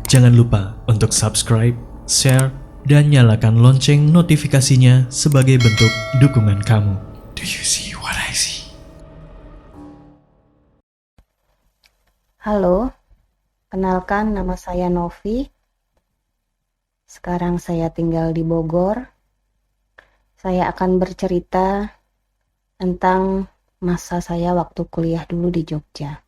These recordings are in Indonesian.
Jangan lupa untuk subscribe, share, dan nyalakan lonceng notifikasinya sebagai bentuk dukungan kamu. Do you see what I see? Halo, kenalkan nama saya Novi. Sekarang saya tinggal di Bogor. Saya akan bercerita tentang masa saya waktu kuliah dulu di Jogja.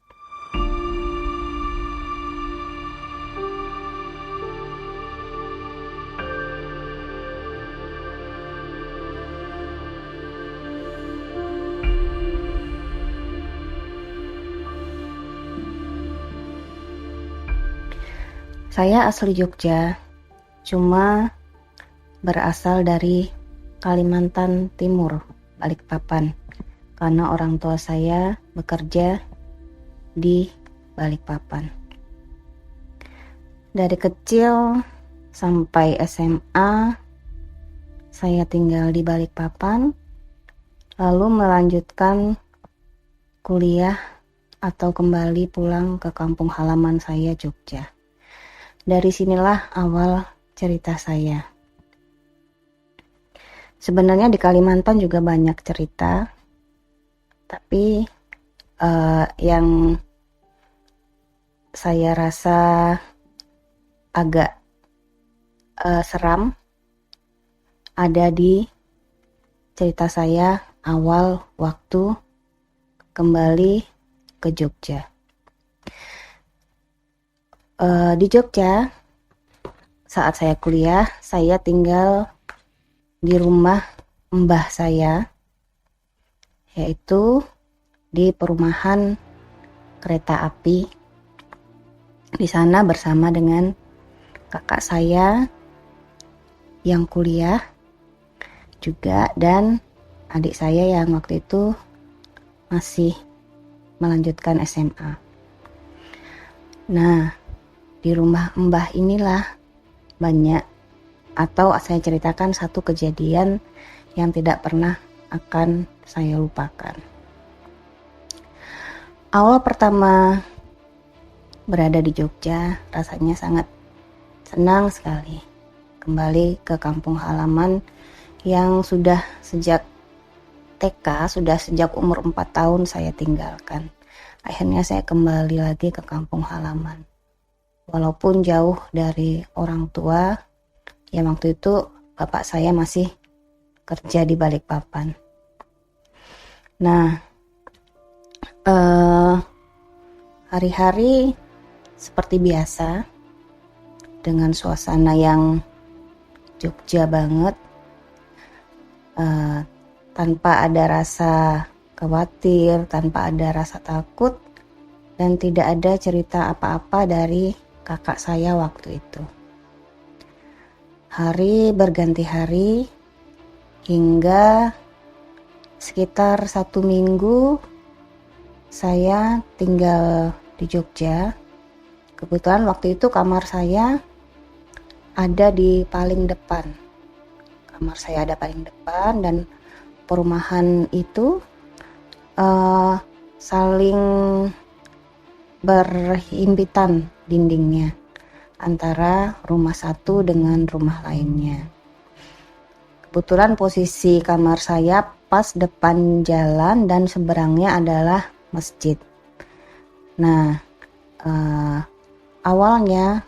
Saya asli Jogja, cuma berasal dari Kalimantan Timur, Balikpapan, karena orang tua saya bekerja di Balikpapan. Dari kecil sampai SMA, saya tinggal di Balikpapan, lalu melanjutkan kuliah atau kembali pulang ke kampung halaman saya, Jogja. Dari sinilah awal cerita saya. Sebenarnya di Kalimantan juga banyak cerita, tapi yang saya rasa agak seram ada di cerita saya awal waktu kembali ke Jogja. Di Jogja, saat saya kuliah, saya tinggal di rumah mbah saya, yaitu di perumahan kereta api. Di sana bersama dengan kakak saya yang kuliah juga, dan adik saya yang waktu itu masih melanjutkan SMA. Nah, di rumah mbah inilah banyak, atau saya ceritakan satu kejadian yang tidak pernah akan saya lupakan. Awal pertama berada di Jogja, rasanya sangat senang sekali kembali ke kampung halaman yang sudah sejak TK, sudah sejak umur 4 tahun saya tinggalkan. Akhirnya saya kembali lagi ke kampung halaman. Walaupun jauh dari orang tua, ya waktu itu bapak saya masih kerja di Balikpapan. Nah, hari-hari seperti biasa, dengan suasana yang Jogja banget, tanpa ada rasa khawatir, tanpa ada rasa takut, dan tidak ada cerita apa-apa dari kakak saya waktu itu. Hari berganti hari hingga sekitar 1 minggu saya tinggal di Jogja. Kebetulan waktu itu kamar saya ada di paling depan. Kamar saya ada paling depan, dan perumahan itu saling berhimpitan dindingnya antara rumah satu dengan rumah lainnya. Kebetulan posisi kamar saya pas depan jalan dan seberangnya adalah masjid. Nah, awalnya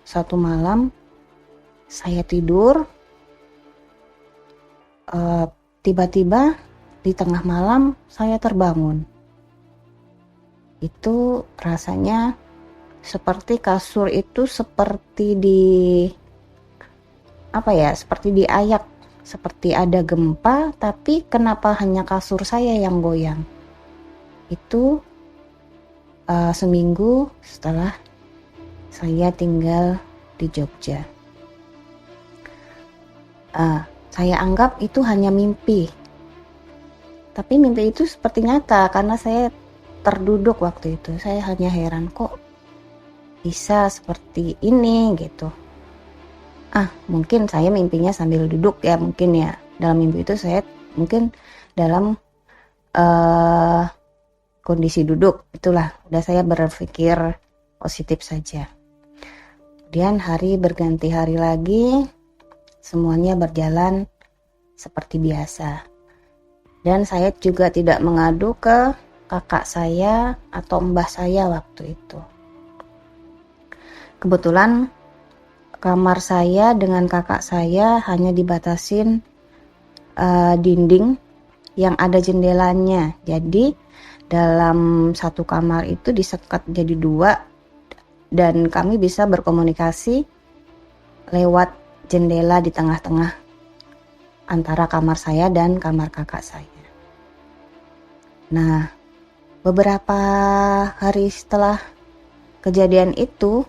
satu malam saya tidur, tiba-tiba di tengah malam saya terbangun. Itu rasanya seperti kasur itu seperti seperti diayak, seperti ada gempa, tapi kenapa hanya kasur saya yang goyang? Itu seminggu setelah saya tinggal di Jogja. Saya anggap itu hanya mimpi, tapi mimpi itu seperti nyata karena saya terduduk waktu itu. Saya hanya heran, kok bisa seperti ini gitu. Mungkin saya mimpinya sambil duduk ya, mungkin ya. Dalam mimpi itu saya mungkin dalam kondisi duduk, itulah udah saya berpikir positif saja. Kemudian hari berganti hari lagi, semuanya berjalan seperti biasa. Dan saya juga tidak mengadu ke kakak saya atau mbah saya waktu itu. Kebetulan kamar saya dengan kakak saya hanya dibatasin dinding yang ada jendelanya. Jadi dalam satu kamar itu disekat jadi 2 dan kami bisa berkomunikasi lewat jendela di tengah-tengah antara kamar saya dan kamar kakak saya. Nah, beberapa hari setelah kejadian itu,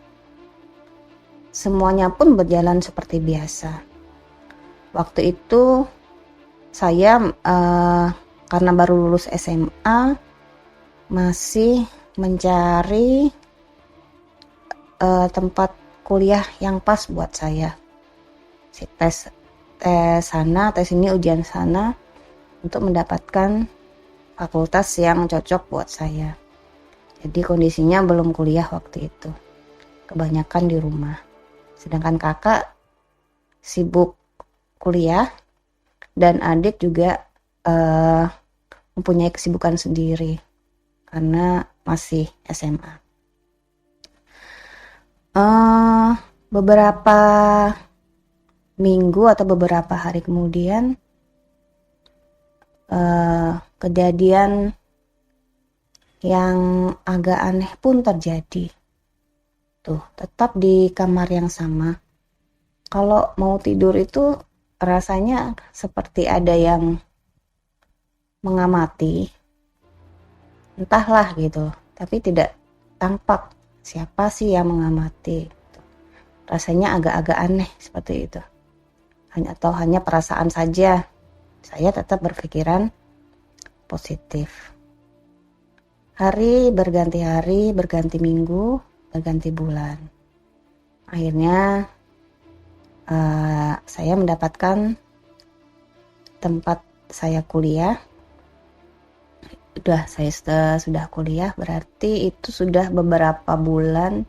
semuanya pun berjalan seperti biasa. Waktu itu saya karena baru lulus SMA, masih mencari tempat kuliah yang pas buat saya. Tes sana, tes ini, ujian sana untuk mendapatkan fakultas yang cocok buat saya. Jadi kondisinya belum kuliah waktu itu. Kebanyakan di rumah. Sedangkan kakak sibuk kuliah dan adik juga mempunyai kesibukan sendiri karena masih SMA. Beberapa minggu atau beberapa hari kemudian kejadian yang agak aneh pun terjadi. Tuh, tetap di kamar yang sama. Kalau mau tidur itu rasanya seperti ada yang mengamati. Entahlah gitu, tapi tidak tampak siapa sih yang mengamati. Rasanya agak-agak aneh seperti itu. Hanya perasaan saja. Saya tetap berpikiran positif. Hari, berganti minggu, berganti bulan. Akhirnya saya mendapatkan tempat saya kuliah. Saya sudah kuliah, berarti itu sudah beberapa bulan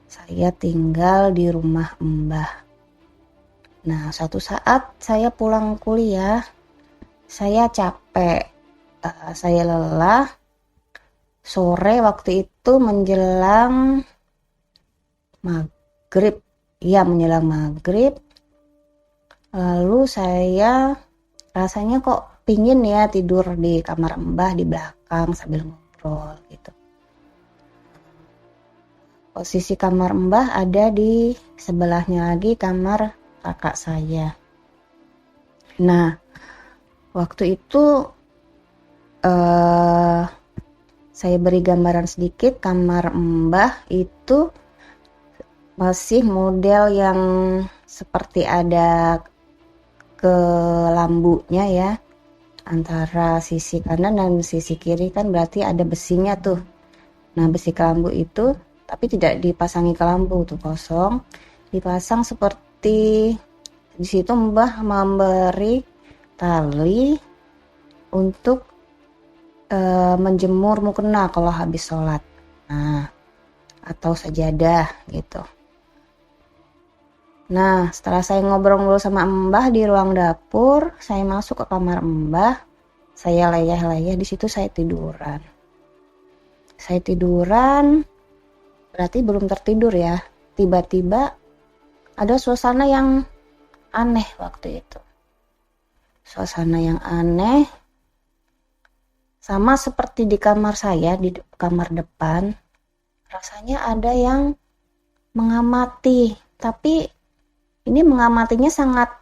saya tinggal di rumah mbah. Nah, suatu saat saya pulang kuliah, saya capek, saya lelah. Sore waktu itu menjelang maghrib, lalu saya rasanya kok pingin ya tidur di kamar mbah di belakang sambil ngobrol gitu. Posisi kamar mbah ada di sebelahnya lagi kamar kakak saya. Nah, waktu itu saya beri gambaran sedikit. Kamar mbah itu masih model yang seperti ada kelambunya ya, antara sisi kanan dan sisi kiri kan berarti ada besinya tuh. Nah, besi kelambu itu tapi tidak dipasangi kelambu, tuh kosong, dipasang seperti di situ mbah memberi tali untuk menjemur mukena kalau habis sholat, nah atau sajadah gitu. Nah, setelah saya ngobrol sama mbah di ruang dapur, saya masuk ke kamar mbah, saya leyeh-leyeh di situ, saya tiduran, berarti belum tertidur ya. Tiba-tiba ada suasana yang aneh waktu itu. Suasana yang aneh sama seperti di kamar saya, di kamar depan. Rasanya ada yang mengamati, tapi ini mengamatinya sangat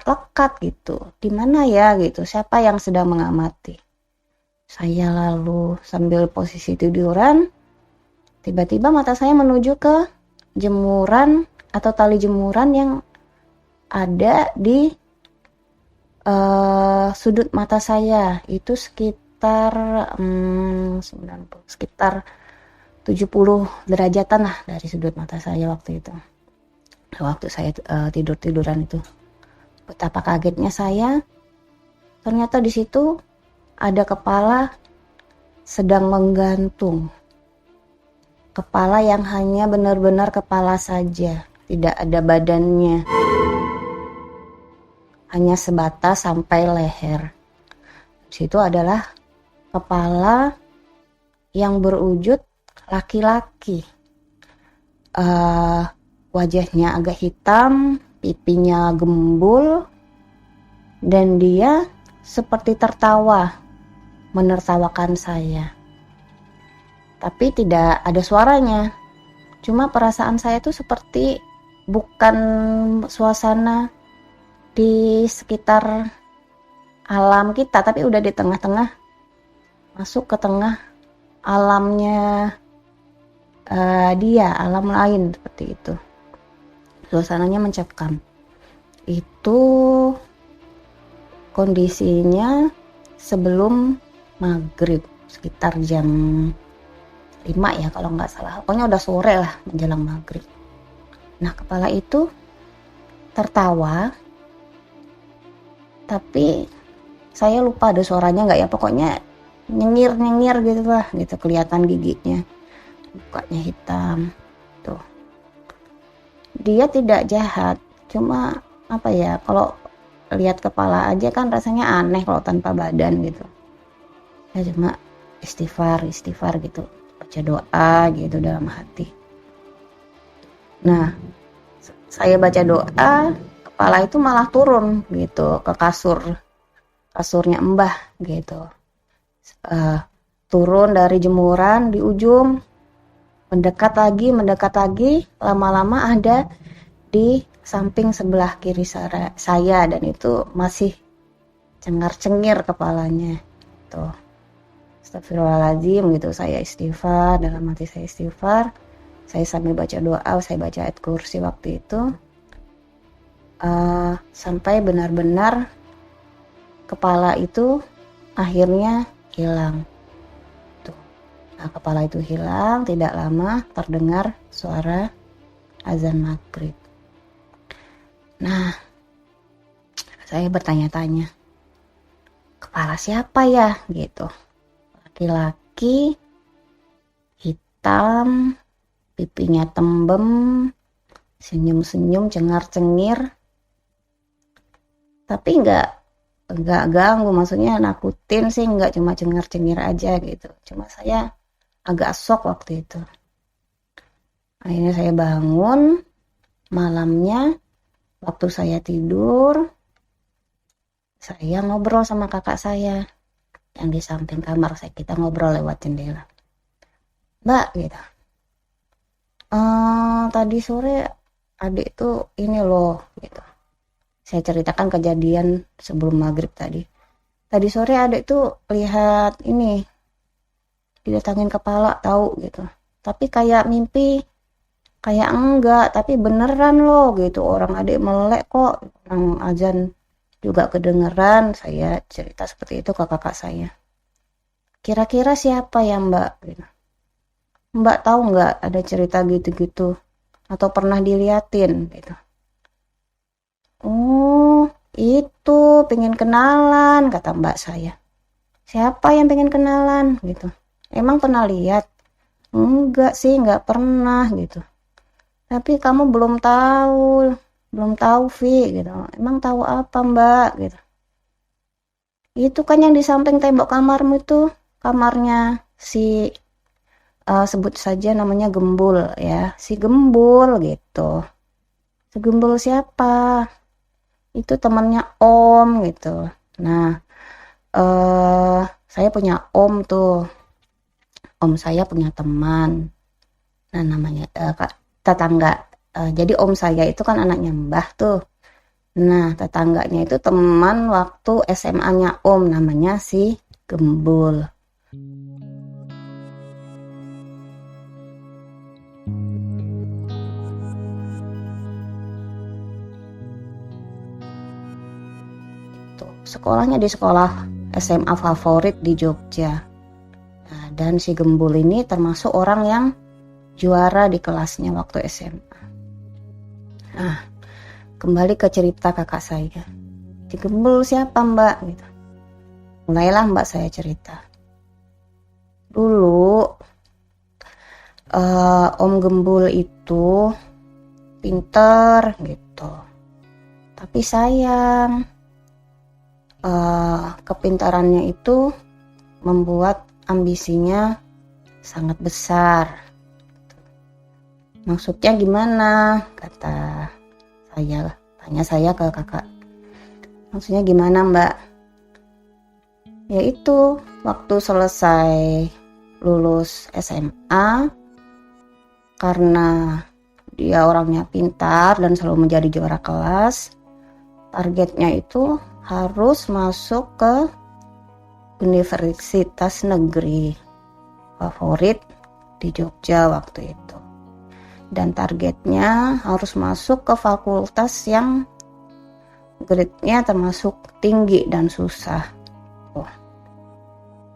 lekat gitu. Di mana ya gitu? Siapa yang sedang mengamati? Saya lalu sambil posisi tiduran, tiba-tiba mata saya menuju ke jemuran atau tali jemuran yang ada di sudut mata saya. Itu sekitar 70 derajatan lah dari sudut mata saya waktu itu. Waktu saya tiduran itu, betapa kagetnya saya. Ternyata di situ ada kepala sedang menggantung. kepala yang hanya benar-benar kepala saja, tidak ada badannya, hanya sebatas sampai leher. Situ adalah kepala yang berwujud laki-laki. Wajahnya agak hitam, pipinya gembul, dan dia seperti tertawa, menertawakan saya. Tapi tidak ada suaranya. Cuma perasaan saya tuh seperti bukan suasana di sekitar alam kita, tapi udah di tengah-tengah, masuk ke tengah alamnya dia, alam lain seperti itu. Suasananya mencekam. Itu kondisinya sebelum maghrib, sekitar jam 5 ya kalau nggak salah. Pokoknya udah sore lah menjelang maghrib. Nah, kepala itu tertawa, tapi saya lupa ada suaranya nggak ya. Pokoknya nyengir-nyengir gitu lah, gitu kelihatan giginya. Mukanya hitam tuh. Dia tidak jahat, cuma apa ya, kalau lihat kepala aja kan rasanya aneh kalau tanpa badan gitu. Ya cuma istighfar gitu, baca doa gitu dalam hati. Nah, saya baca doa, kepala itu malah turun gitu ke kasurnya Mbah gitu. Turun dari jemuran di ujung, mendekat lagi, lama-lama ada di samping sebelah kiri saya, dan itu masih cengar-cengir kepalanya. Tuh. Astagfirullahaladzim gitu, saya istighfar, dalam hati saya istighfar. Saya sambil baca doa, saya baca ayat kursi waktu itu. Sampai benar-benar kepala itu akhirnya hilang. Nah, kepala itu hilang, tidak lama terdengar suara azan maghrib. Nah, saya bertanya-tanya, kepala siapa ya gitu. Laki-laki, hitam, pipinya tembem, senyum-senyum, cengar-cengir, tapi nggak ganggu, maksudnya nakutin sih, nggak, cuma cengar-cengir aja gitu. Cuma saya agak shock waktu itu. Akhirnya saya bangun malamnya, waktu saya tidur, saya ngobrol sama kakak saya yang di samping kamar saya. Kita ngobrol lewat jendela. Mbak gitu, tadi sore adik tuh ini loh gitu. Saya ceritakan kejadian sebelum maghrib tadi. Tadi sore adik tuh lihat ini, didatangin kepala tahu gitu. Tapi kayak mimpi, kayak enggak, tapi beneran loh gitu. Orang adik melek kok, orang azan juga kedengeran. Saya cerita seperti itu ke kakak saya. Kira-kira siapa ya Mbak? Gitu. Mbak tahu nggak ada cerita gitu-gitu? Atau pernah diliatin gitu? Oh, itu pengen kenalan, kata mbak saya. Siapa yang pengen kenalan gitu? Emang pernah lihat? Enggak sih, nggak pernah gitu. Tapi kamu belum tahu Vi gitu. Emang tahu apa mbak gitu? Itu kan yang di samping tembok kamarmu itu, kamarnya si sebut saja namanya Gembul ya, si Gembul gitu. Si Gembul siapa? Itu temannya Om gitu. Nah, saya punya Om tuh. Om saya punya teman. Nah, namanya tetangga. Jadi Om saya itu kan anaknya Mbah tuh. Nah, tetangganya itu teman waktu SMA-nya Om, namanya si Gembul. Sekolahnya di sekolah SMA favorit di Jogja. Nah, dan si Gembul ini termasuk orang yang juara di kelasnya waktu SMA. Nah, kembali ke cerita kakak saya. Si Gembul siapa mbak? Gitu. Mulailah mbak saya cerita. Dulu Om Gembul itu pinter gitu. Tapi sayang, kepintarannya itu membuat ambisinya sangat besar. Maksudnya gimana? Kata saya, tanya saya ke kakak. Maksudnya gimana, Mbak? Yaitu waktu selesai lulus SMA, karena dia orangnya pintar dan selalu menjadi juara kelas, targetnya itu harus masuk ke universitas negeri favorit di Jogja waktu itu. Dan targetnya harus masuk ke fakultas yang grade-nya termasuk tinggi dan susah.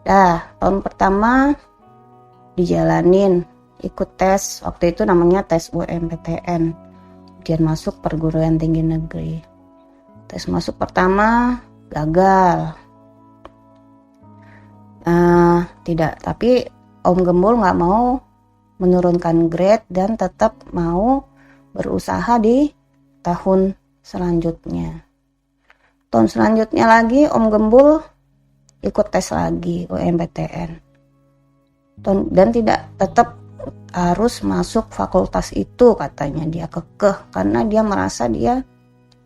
Tahun pertama dijalanin, ikut tes, waktu itu namanya tes UMPTN, kemudian masuk perguruan tinggi negeri. Tes masuk pertama gagal. Tapi Om Gembul nggak mau menurunkan grade dan tetap mau berusaha di tahun selanjutnya. Tahun selanjutnya lagi Om Gembul ikut tes lagi UMPTN. Dan tetap harus masuk fakultas itu, katanya dia kekeh karena dia merasa dia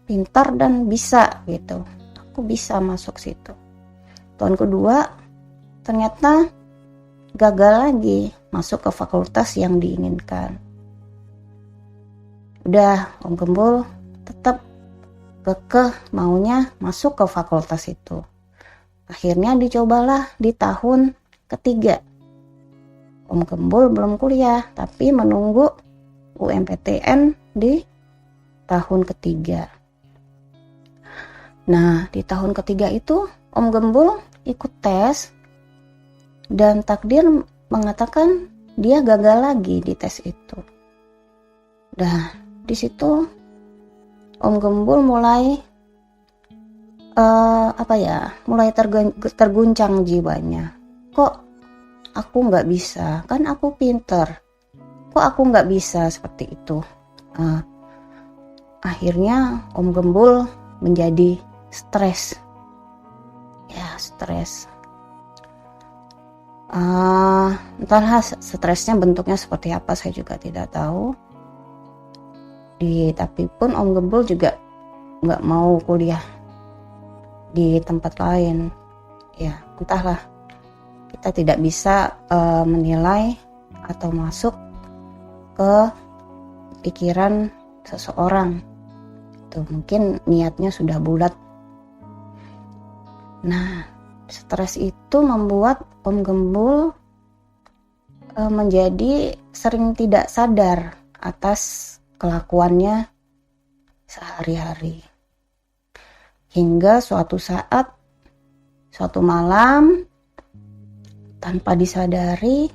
pintar dan bisa gitu. Aku bisa masuk situ. Tahun kedua ternyata gagal lagi masuk ke fakultas yang diinginkan. Udah, Om Gembul tetap kekeh maunya masuk ke fakultas itu. Akhirnya dicobalah di tahun ketiga. Om Gembul belum kuliah, tapi menunggu UMPTN di tahun ketiga. Nah, di tahun ketiga itu Om Gembul ikut tes dan takdir mengatakan dia gagal lagi di tes itu. Nah, di situ Om Gembul mulai mulai terguncang jiwanya. Kok aku nggak bisa? Kan aku pinter. Kok aku nggak bisa seperti itu? Akhirnya Om Gembul menjadi stres. Ya, stres. Entahlah stresnya bentuknya seperti apa, saya juga tidak tahu. Tapi pun Om Gembul juga nggak mau kuliah di tempat lain. Ya, entahlah. Kita tidak bisa menilai atau masuk ke pikiran seseorang. Itu mungkin niatnya sudah bulat. Nah, stres itu membuat Om Gembul menjadi sering tidak sadar atas kelakuannya sehari-hari. Hingga suatu saat, suatu malam, tanpa disadari,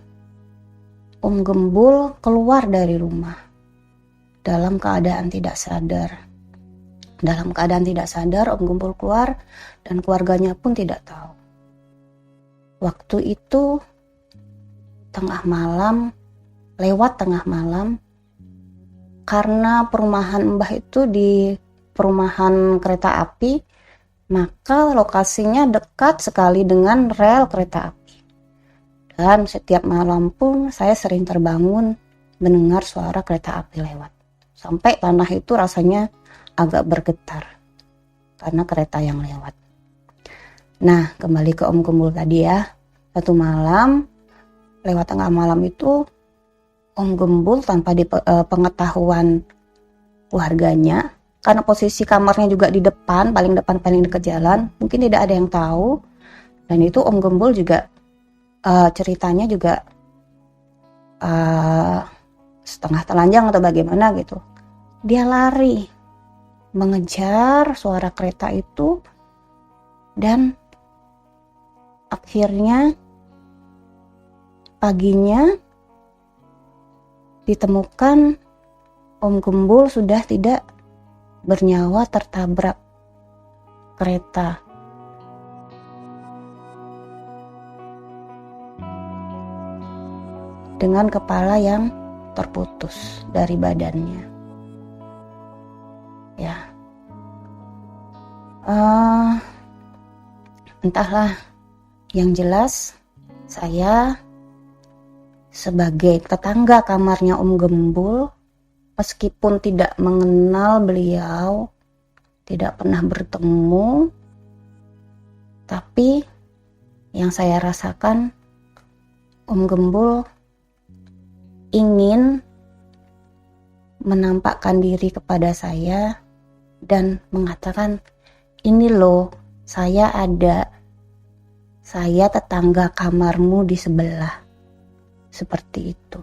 Om Gembul keluar dari rumah dalam keadaan tidak sadar. Dalam keadaan tidak sadar, Om Gembul keluar dan keluarganya pun tidak tahu. Waktu itu lewat tengah malam, karena perumahan Mbah itu di perumahan kereta api, maka lokasinya dekat sekali dengan rel kereta api. Dan setiap malam pun saya sering terbangun mendengar suara kereta api lewat. Sampai tanah itu rasanya agak bergetar karena kereta yang lewat. Nah, kembali ke Om Gembul tadi ya. Satu malam, lewat tengah malam itu, Om Gembul tanpa pengetahuan warganya, karena posisi kamarnya juga di depan, paling dekat jalan, mungkin tidak ada yang tahu. Dan itu Om Gembul juga ceritanya juga setengah telanjang atau bagaimana gitu. Dia lari mengejar suara kereta itu dan akhirnya paginya ditemukan Om Gembul sudah tidak bernyawa tertabrak kereta. dengan kepala yang terputus dari badannya. Ya, entahlah. Yang jelas saya sebagai tetangga kamarnya Om Gembul, meskipun tidak mengenal beliau, tidak pernah bertemu, tapi yang saya rasakan Om Gembul ingin menampakkan diri kepada saya dan mengatakan, ini loh, saya ada, saya tetangga kamarmu di sebelah. Seperti itu.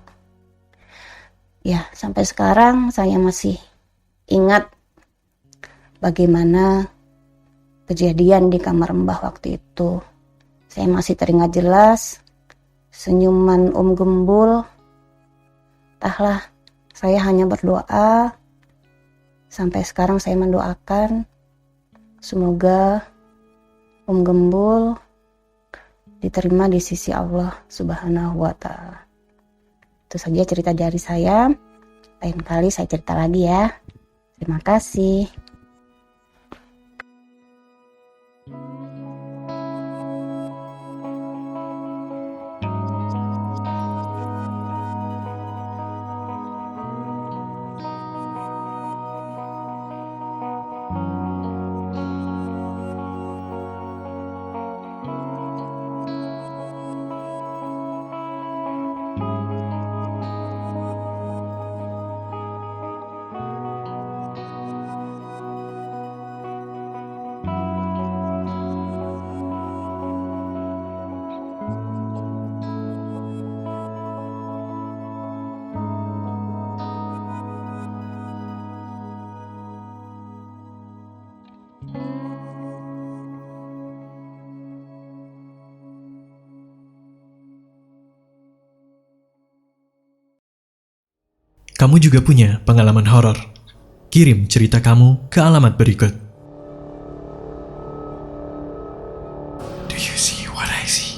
Ya, sampai sekarang saya masih ingat bagaimana kejadian di kamar Mbah waktu itu. Saya masih teringat jelas senyuman Om Gembul. Entahlah, saya hanya berdoa. Sampai sekarang saya mendoakan semoga Om Gembul diterima di sisi Allah Subhanahu wa Ta'ala. Itu saja cerita dari saya. Lain kali saya cerita lagi ya. Terima kasih. Kamu juga punya pengalaman horor? Kirim cerita kamu ke alamat berikut. Do you see what I see?